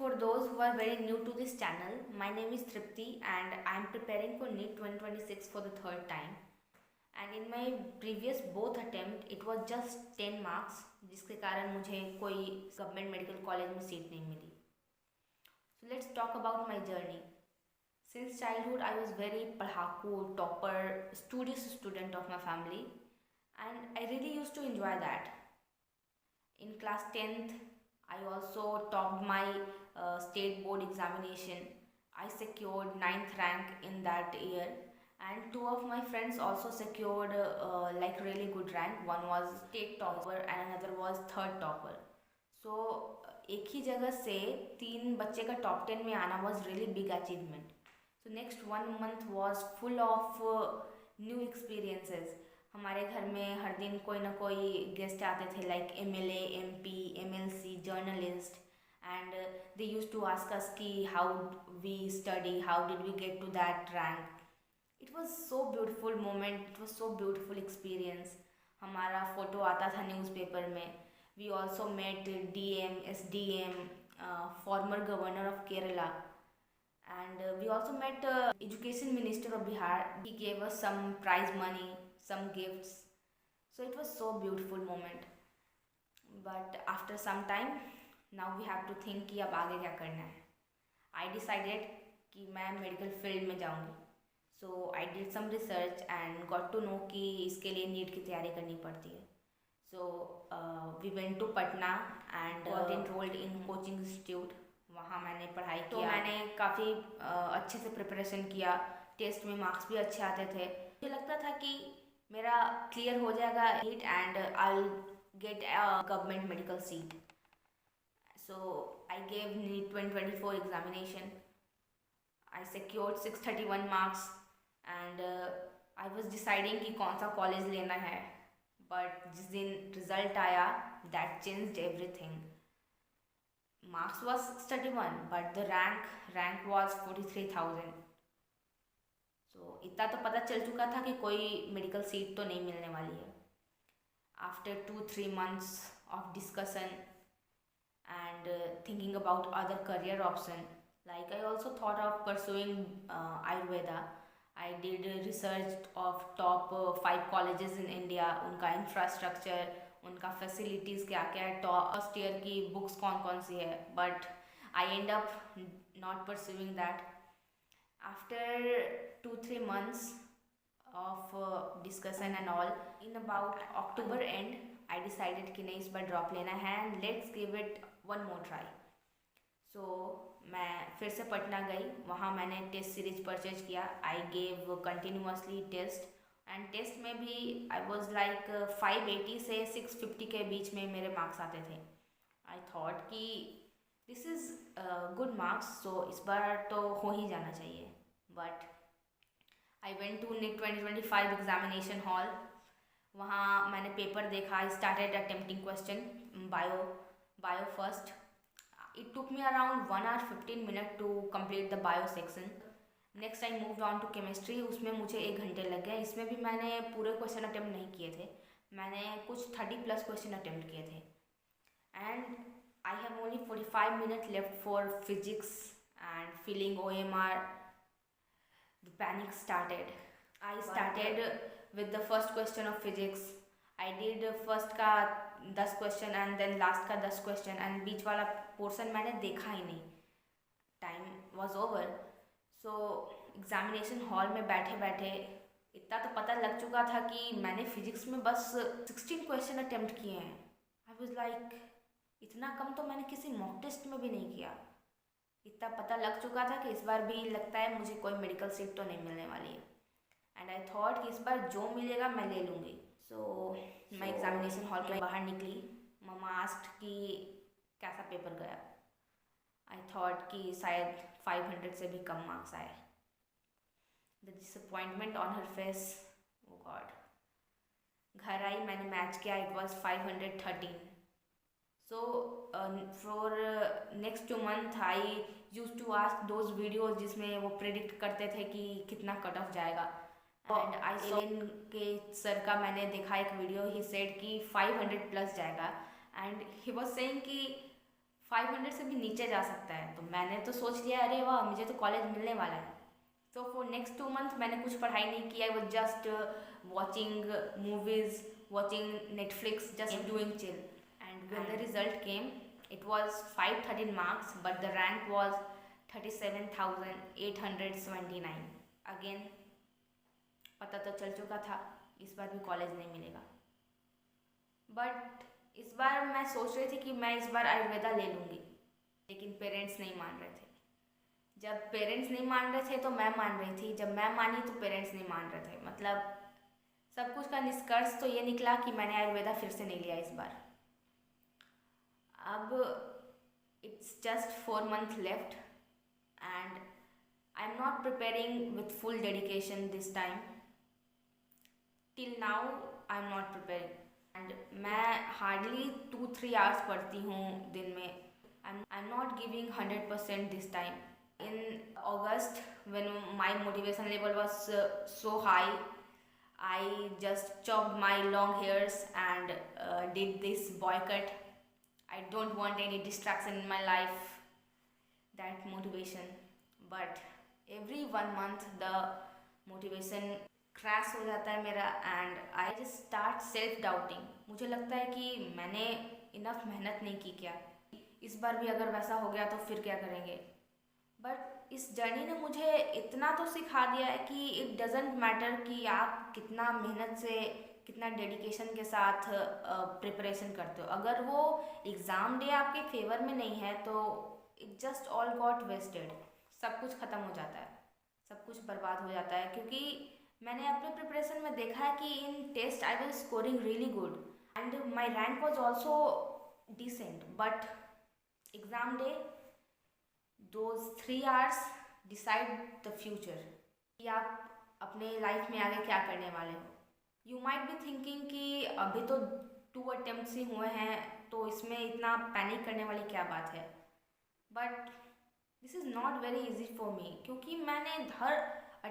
for those who are very new to this channel, my name is Tripti and I am preparing for NEET 2026 for the third time. And in my previous both attempt, it was just 10 marks, जिसके कारण मुझे कोई government medical college में seat नहीं मिली. So let's talk about my journey. Since childhood, I was very पढ़ाकू, topper, studious student of my family, and I really used to enjoy that. In class 10th, I also topped my state board examination. I secured 9th rank in that year, and two of my friends also secured like really good rank. One was state topper and another was third topper. So एक ही जगह से तीन बच्चे का top 10 में आना was really big achievement. So next 1 month was full of new experiences. हमारे घर में हर दिन कोई ना कोई गेस्ट आते थे, like MLA, MP, MLC, journalist, and they use to ask us कि how we study, how did we get to that rank. It was so beautiful moment, it was so beautiful experience. हमारा photo आता था newspaper में. We also met DM, SDM, former governor of Kerala, and we also met education minister of Bihar. He gave us some prize money, some gifts, so it was so beautiful moment. But after some time, now we have to think कि अब आगे क्या करना है. I decided कि मैं medical field में जाऊँगी. So I did some research and got to know कि इसके लिए नीट की तैयारी करनी पड़ती है. So we went to Patna and got enrolled in coaching institute. वहाँ मैंने पढ़ाई किया. तो मैंने काफ़ी अच्छे से प्रिपरेशन किया. टेस्ट में मार्क्स भी अच्छे आते थे. मुझे लगता था कि मेरा क्लियर हो जाएगा NEET and I get a government medical seat. So I gave NEET 2024 examination. I secured 631 marks and I was deciding कि कौन सा कॉलेज लेना है. बट जिस दिन रिजल्ट आया, that changed everything. Marks was 631, but the rank was 43,000. So इतना तो पता चल चुका था कि कोई मेडिकल सीट तो नहीं मिलने वाली है. After 2-3 months of discussion and thinking about other career option, like I also thought of pursuing Ayurveda. I did research of top 5 colleges in India, उनका infrastructure, उनका फैसिलिटीज़ क्या क्या है, फर्स्ट ईयर की बुक्स कौन कौन सी है. But I and up not pursuing that. After 2-3 months of discussion and all, in about October end, I decided कि नहीं, इस बार ड्रॉप लेना है and let's give it one more try. So मैं फिर से पटना गई. वहाँ मैंने टेस्ट सीरीज परचेज किया. I gave continuously test and test में भी आई वॉज लाइक 580 से 650 के बीच में मेरे मार्क्स आते थे. आई थॉट कि this is good marks, so इस बार तो हो ही जाना चाहिए. But I went to NEET 2025 examination hall. वहाँ मैंने पेपर देखा. I started attempting question. Bio first. It took me around 1 hour 15 minutes to complete the bio section. Next I move on to chemistry. उसमें मुझे 1 घंटे लग गए. इसमें भी मैंने पूरे क्वेश्चन अटेम्प्ट नहीं किए थे. मैंने कुछ 30+ क्वेश्चन अटेम्प्ट किए थे. And I have only 45 minutes left for physics and filling OMR. The panic started. I started with the first question of physics. I did first का 10 क्वेश्चन एंड देन लास्ट का 10 question, and बीच वाला portion मैंने देखा ही नहीं. Time was over. So examination hall में बैठे बैठे इतना तो पता लग चुका था कि मैंने फिजिक्स में बस 16 क्वेश्चन अटेम्प्ट किए हैं. आई वाज लाइक, इतना कम तो मैंने किसी मॉक टेस्ट में भी नहीं किया. इतना पता लग चुका था कि इस बार भी लगता है मुझे कोई मेडिकल सीट तो नहीं मिलने वाली है. एंड आई थॉट कि इस बार जो मिलेगा मैं ले लूँगी. सो मैं एग्ज़ामिनेशन हॉल के बाहर निकली. मम्मा आस्क्ड कि कैसा पेपर गया. आई थॉट कि शायद 500 से भी कम मार्क्स आए. The disappointment on her face, oh God. घर आई, मैंने मैच किया. It was 513. So for next 2 months I use to ask those videos जिसमें वो प्रेडिक्ट करते थे कि कितना कट ऑफ जाएगा. एंड आई एलियन के सर का मैंने देखा एक वीडियो. ही सेड कि 500+ जाएगा. एंड ही वॉज सेइंग कि 500 से भी नीचे जा सकता है। तो मैंने तो सोच लिया अरे वाह मुझे तो कॉलेज मिलने वाला है। तो फॉर नेक्स्ट 2 मंथ मैंने कुछ पढ़ाई नहीं किया। I was just watching movies, watching Netflix, just doing chill. And when the result came it was 513 marks but the rank was 37,879। Again पता तो चल चुका था इस बार भी कॉलेज नहीं मिलेगा। बट इस बार मैं सोच रही थी कि मैं इस बार आयुर्वेदा ले लूँगी, लेकिन पेरेंट्स नहीं मान रहे थे। जब पेरेंट्स नहीं मान रहे थे तो मैं मान रही थी, जब मैं मानी तो पेरेंट्स नहीं मान रहे थे। मतलब सब कुछ का निष्कर्ष तो ये निकला कि मैंने आयुर्वेदा फिर से नहीं लिया इस बार। अब it's just 4 months left and I am not preparing with full dedication this time. Till now I am not preparing and मैं हार्डली 2-3 आवर्स पढ़ती हूँ दिन में। आई am not giving 100% this time. In August, when my motivation level was so high, I just chopped my long hairs and did this boycott. I don't want any distraction in my life. That motivation, but every 1 month the motivation crash हो जाता है मेरा and I just start self doubting. मुझे लगता है कि मैंने enough मेहनत नहीं की क्या, इस बार भी अगर वैसा हो गया तो फिर क्या करेंगे। बट इस जर्नी ने मुझे इतना तो सिखा दिया है कि इट डजेंट मैटर कि आप कितना मेहनत से, कितना डेडिकेशन के साथ प्रिपरेशन करते हो। अगर वो एग्ज़ाम डे आपके फेवर में नहीं है तो it just all got wasted. सब कुछ ख़त्म हो जाता है, सब कुछ बर्बाद हो जाता है। क्योंकि मैंने अपने प्रिपरेशन में देखा है कि in test I was scoring really good and my rank was also decent, but exam day those 3 hours decide the future कि आप अपने लाइफ में आगे क्या करने वाले हो। यू माइट बी थिंकिंग कि अभी तो 2 अटेम्प्ट्स ही हुए हैं तो इसमें इतना पैनिक करने वाली क्या बात है। But this is not very easy for me, क्योंकि मैंने हर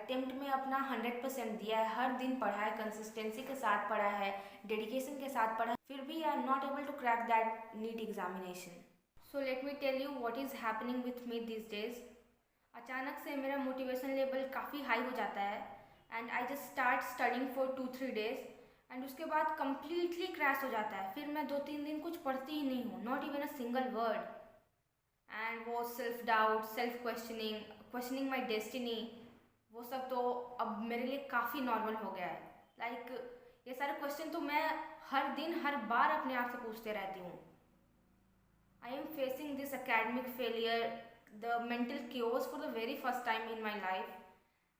अटेम्प्ट में अपना 100% दिया है, हर दिन पढ़ा है, कंसिस्टेंसी के साथ पढ़ा है, डेडिकेशन के साथ पढ़ा है, फिर भी I am not able to crack that NEET examination. So let me tell you what is happening with me this days. अचानक से मेरा मोटिवेशन लेवल काफ़ी हाई हो जाता है and I just start studying for 2-3 days and उसके बाद completely crash हो जाता है। फिर मैं 2-3 दिन कुछ पढ़ती ही नहीं हूँ, not even a single word. And वो self doubt, self questioning, questioning my destiny, वो सब तो अब मेरे लिए काफ़ी नॉर्मल हो गया है। लाइक ये सारे क्वेश्चन तो मैं हर दिन हर बार अपने आप से पूछते रहती हूँ। I am facing this academic failure, the mental chaos for the very first time in my life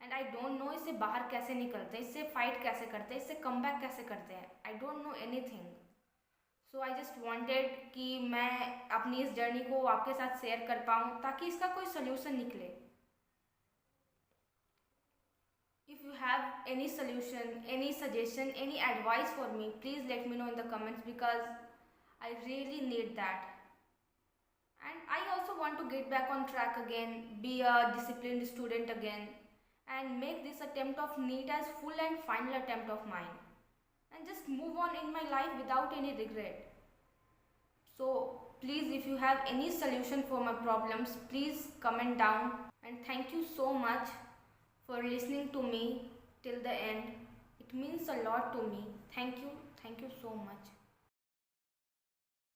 and I don't know इससे बाहर कैसे निकलते हैं, इससे फाइट कैसे करते हैं, इससे कम बैक कैसे करते हैं। I don't know anything. So I just wanted कि मैं अपनी इस जर्नी को आपके साथ शेयर कर पाऊँ ताकि इसका कोई सोल्यूशन निकले। If you have any solution, any suggestion, any advice for me, please let me know in the comments because I really need that. And I also want to get back on track again, be a disciplined student again and make this attempt of NEET as full and final attempt of mine and just move on in my life without any regret. So please, if you have any solution for my problems, please comment down and thank you so much for listening to me till the end. It means a lot to me. Thank you so much.